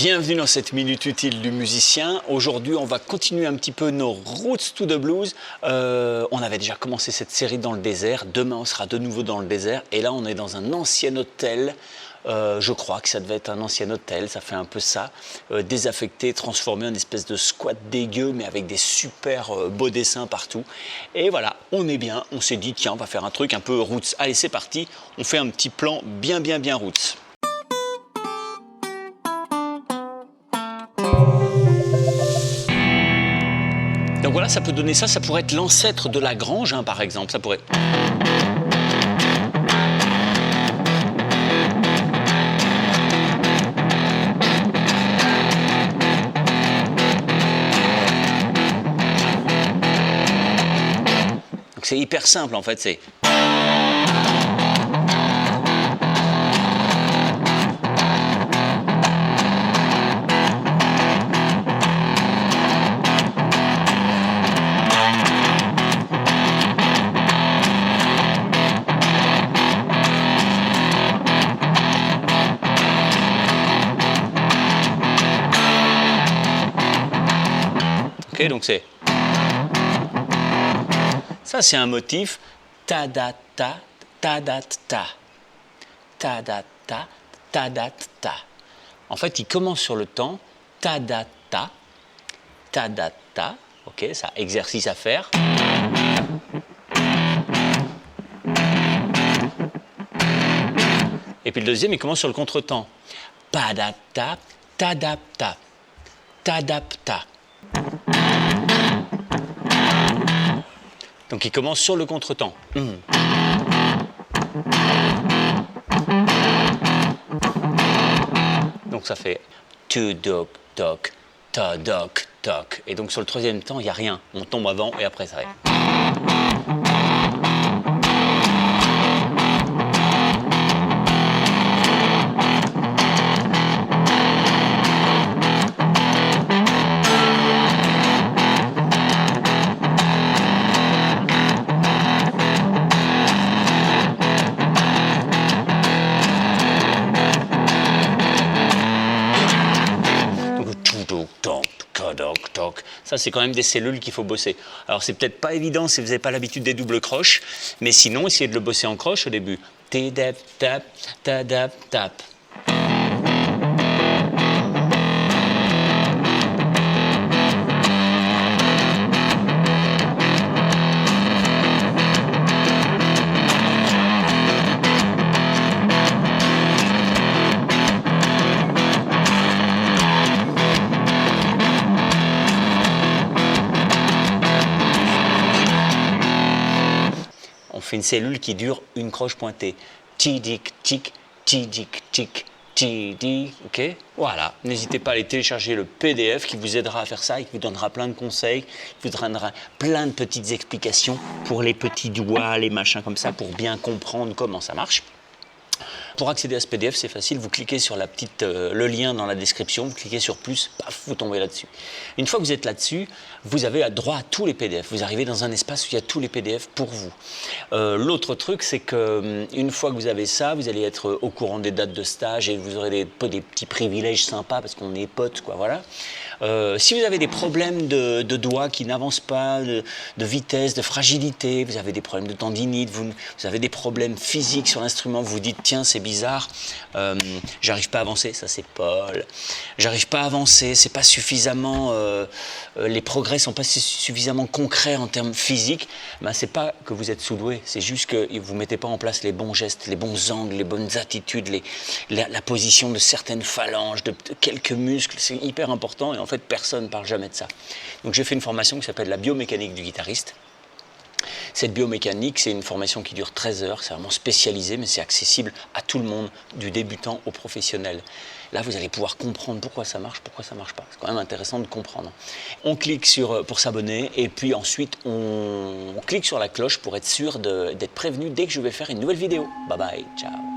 Bienvenue dans cette minute utile du musicien. Aujourd'hui, on va continuer un petit peu nos Roots to the Blues. On avait déjà commencé cette série dans le désert. Demain, on sera de nouveau dans le désert. Et là, on est dans un ancien hôtel. Je crois que ça devait être un ancien hôtel, ça fait un peu ça. Désaffecté, transformé en espèce de squat dégueu, mais avec des super beaux dessins partout. Et voilà, on est bien. On s'est dit, tiens, on va faire un truc un peu Roots. Allez, c'est parti. On fait un petit plan bien Roots. Donc voilà, ça peut donner ça, ça pourrait être l'ancêtre de la grange, hein, par exemple, ça pourrait... Donc c'est hyper simple en fait, c'est... Ok, donc c'est... Ça, c'est un motif ta-da-ta, ta-da-ta, ta-da-ta, ta-da-ta. En fait, il commence sur le temps ta-da-ta, ta-da-ta. Ok, ça, exercice à faire. Et puis le deuxième, il commence sur le contretemps. Pa-da-ta, ta-da-ta, ta-da-ta. Donc il commence sur le contretemps. Donc ça fait tu doc doc ta doc doc. Et donc sur le troisième temps, il n'y a rien. On tombe avant et après ça. Ça, c'est quand même des cellules qu'il faut bosser. Alors, c'est peut-être pas évident si vous n'avez pas l'habitude des doubles croches, mais sinon, essayez de le bosser en croche au début. T-dap, tap, ta-dap, tap. On fait une cellule qui dure une croche pointée. Tidik, tic, tidik, tic, tidik, ok? Voilà, n'hésitez pas à aller télécharger le PDF qui vous aidera à faire ça et qui vous donnera plein de conseils, qui vous donnera plein de petites explications pour les petits doigts, les machins comme ça, pour bien comprendre comment ça marche. Pour accéder à ce PDF, c'est facile, vous cliquez sur le lien dans la description, vous cliquez sur plus, paf, vous tombez là-dessus. Une fois que vous êtes là-dessus, vous avez droit à tous les PDF. Vous arrivez dans un espace où il y a tous les PDF pour vous. L'autre truc, c'est qu'une fois que vous avez ça, vous allez être au courant des dates de stage et vous aurez des petits privilèges sympas parce qu'on est potes, quoi, voilà. Si vous avez des problèmes de doigts qui n'avancent pas, de vitesse, de fragilité, vous avez des problèmes de tendinite, vous avez des problèmes physiques sur l'instrument, vous vous dites tiens c'est bizarre, j'arrive pas à avancer, ça c'est Paul, j'arrive pas à avancer, c'est pas suffisamment, les progrès sont pas suffisamment concrets en termes physiques, ben, c'est pas que vous êtes sous-doué, c'est juste que vous mettez pas en place les bons gestes, les bons angles, les bonnes attitudes, la position de certaines phalanges, de quelques muscles, c'est hyper important et en fait personne ne parle jamais de ça. Donc j'ai fait une formation qui s'appelle la biomécanique du guitariste. Cette biomécanique, c'est une formation qui dure 13 heures, c'est vraiment spécialisé, mais c'est accessible à tout le monde, du débutant au professionnel. Là, vous allez pouvoir comprendre pourquoi ça marche pas. C'est quand même intéressant de comprendre. On clique pour s'abonner et puis ensuite, on clique sur la cloche pour être sûr d'être prévenu dès que je vais faire une nouvelle vidéo. Bye bye, ciao.